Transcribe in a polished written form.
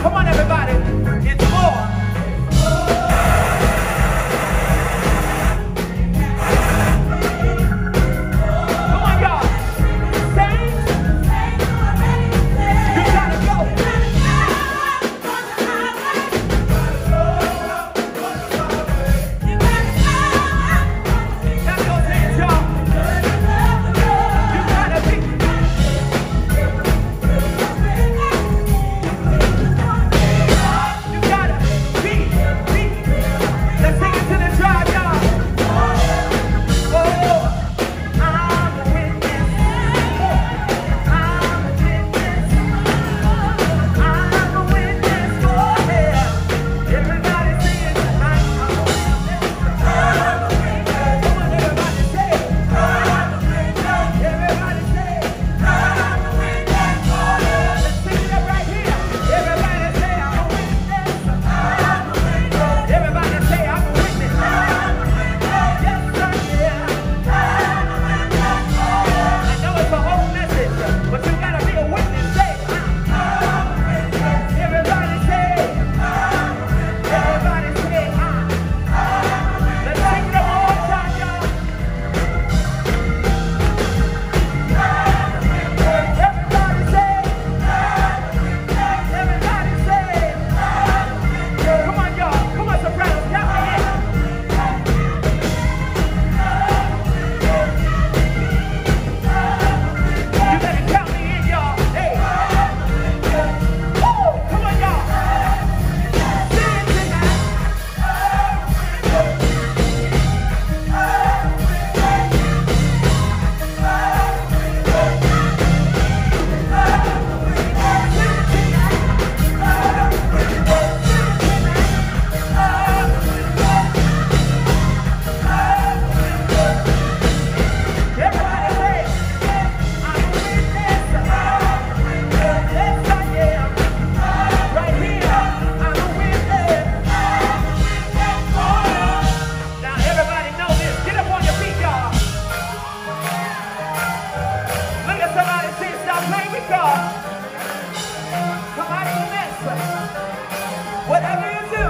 Come on, everybody. It's more. Come on, y'all. Saints, you gotta go. Now go, Saints, y'all. You gotta be. You gotta be. Let's take it to the drive, y'all. Oh, I'm a witness. I'm a witness. I'm a witness for him. Everybody sing it tonight. I'm a witness. I'm a witness. Come on, everybody say it. I'm a witness. Everybody say it. I'm a witness for him. Let's sing it up right here. Everybody say I'm a witness. I'm a witness. Everybody say I'm a witness. I'm a witness. Yes, sir, yeah. I'm a witness for him. I know it's a whole message, but you gotta be a witness. Say it. I'm a witness. Everybody say it. Everybody say it. Let's sing it up one more time, y'all. Everybody say it. Everybody say it. Come on, y'all. Come on, sopranos. Count me in. You better count me in, y'all. Hey. Woo! Come on, y'all. Sing it tonight. Everybody say it. I'm a witness. Yes, I am. Right here, I'm a witness. Now everybody know this. Get up on your feet, y'all. Look at somebody say, stop playing with God. Come out of the mess. Whatever you do,